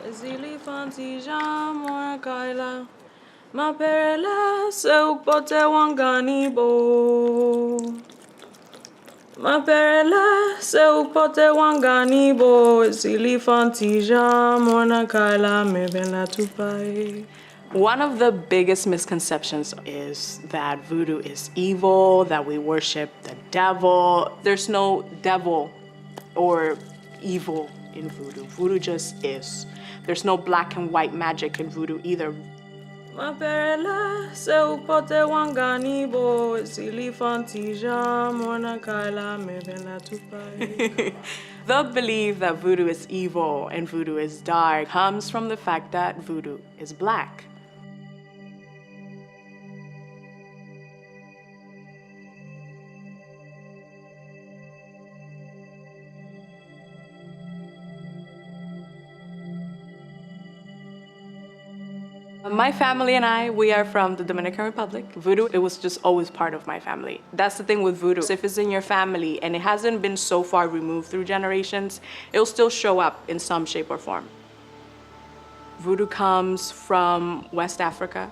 Ezili fantija mora kaila. Ma perela se upote wangani bo. Ma perela se upote wangani bo. Ezili fantija mora kaila me bela tupai. One of the biggest misconceptions is that voodoo is evil, that we worship the devil. There's no devil or evil in voodoo. Voodoo just is. There's no black and white magic in voodoo either. The belief that voodoo is evil and voodoo is dark comes from the fact that voodoo is black. My family and I, we are from the Dominican Republic. Voodoo, it was just always part of my family. That's the thing with voodoo. If it's in your family and it hasn't been so far removed through generations, it'll still show up in some shape or form. Voodoo comes from West Africa.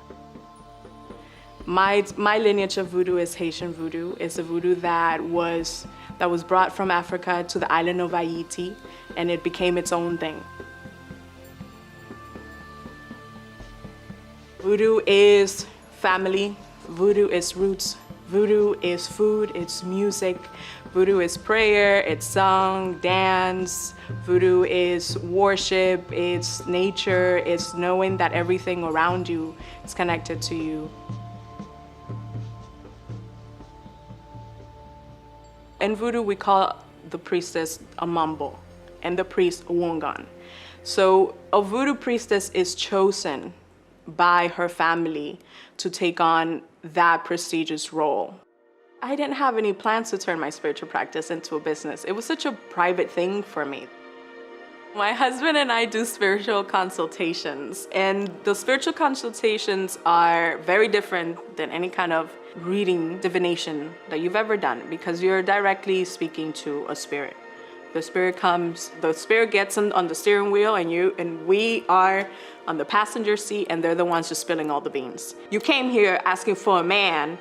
My lineage of voodoo is Haitian voodoo. It's a voodoo that was brought from Africa to the island of Haiti, and it became its own thing. Voodoo is family, voodoo is roots, voodoo is food, it's music, voodoo is prayer, it's song, dance, voodoo is worship, it's nature, it's knowing that everything around you is connected to you. In voodoo, we call the priestess a mambo and the priest a wongan. So a voodoo priestess is chosen by her family to take on that prestigious role. I didn't have any plans to turn my spiritual practice into a business. It was such a private thing for me. My husband and I do spiritual consultations, and the spiritual consultations are very different than any kind of reading, divination that you've ever done, because you're directly speaking to a spirit. The spirit comes, the spirit gets on the steering wheel, and we are on the passenger seat, and they're the ones just spilling all the beans. You came here asking for a man,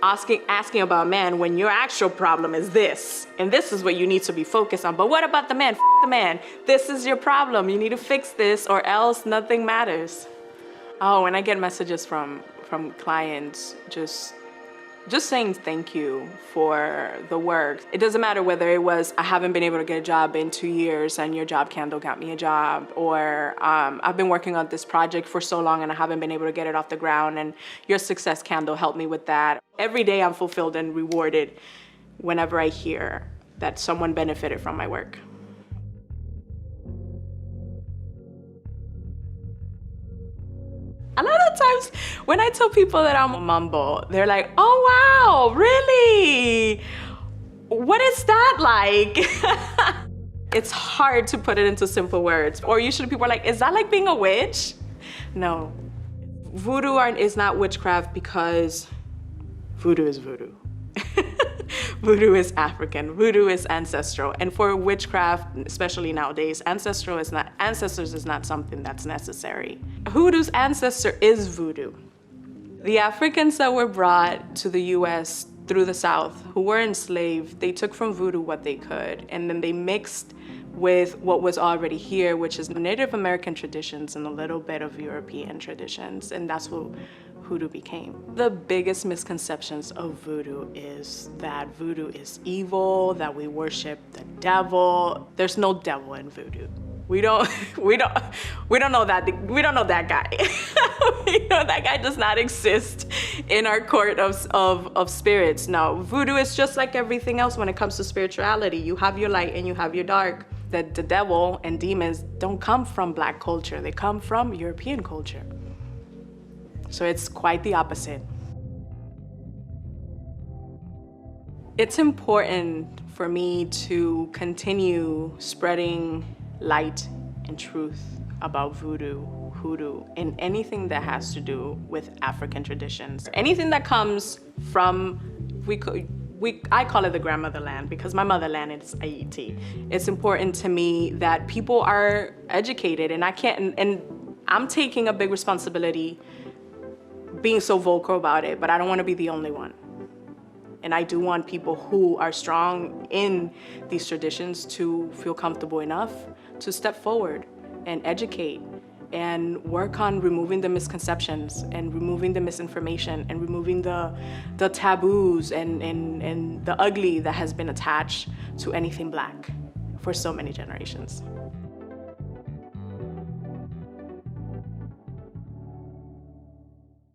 asking about a man, when your actual problem is this, and this is what you need to be focused on. But what about the man? F the man. This is your problem. You need to fix this, or else nothing matters. Oh, when I get messages from clients, just saying thank you for the work. It doesn't matter whether it was, I haven't been able to get a job in 2 years and your job candle got me a job, or I've been working on this project for so long and I haven't been able to get it off the ground and your success candle helped me with that. Every day I'm fulfilled and rewarded whenever I hear that someone benefited from my work. A lot of times when I tell people that I'm a mambo, they're like, oh wow, really? What is that like? It's hard to put it into simple words. Or usually people are like, is that like being a witch? No. Voodoo is not witchcraft because voodoo is voodoo. Voodoo is African, voodoo is ancestral. And for witchcraft, especially nowadays, ancestors is not something that's necessary. Voodoo's ancestor is voodoo. The Africans that were brought to the US through the South, who were enslaved, they took from voodoo what they could, and then they mixed with what was already here, which is Native American traditions and a little bit of European traditions, and that's what voodoo became. The biggest misconceptions of voodoo is that voodoo is evil, that we worship the devil. There's no devil in voodoo. We don't know that guy. We know that guy does not exist in our court of spirits. No, voodoo is just like everything else when it comes to spirituality. You have your light and you have your dark. That the devil and demons don't come from Black culture. They come from European culture. So it's quite the opposite. It's important for me to continue spreading light and truth about voodoo, hoodoo, and anything that has to do with African traditions. Anything that comes from, I call it the grandmother land because my motherland is Haiti. It's important to me that people are educated, and and I'm taking a big responsibility being so vocal about it, but I don't want to be the only one. And I do want people who are strong in these traditions to feel comfortable enough to step forward and educate and work on removing the misconceptions and removing the misinformation and removing the taboos and the ugly that has been attached to anything Black for so many generations.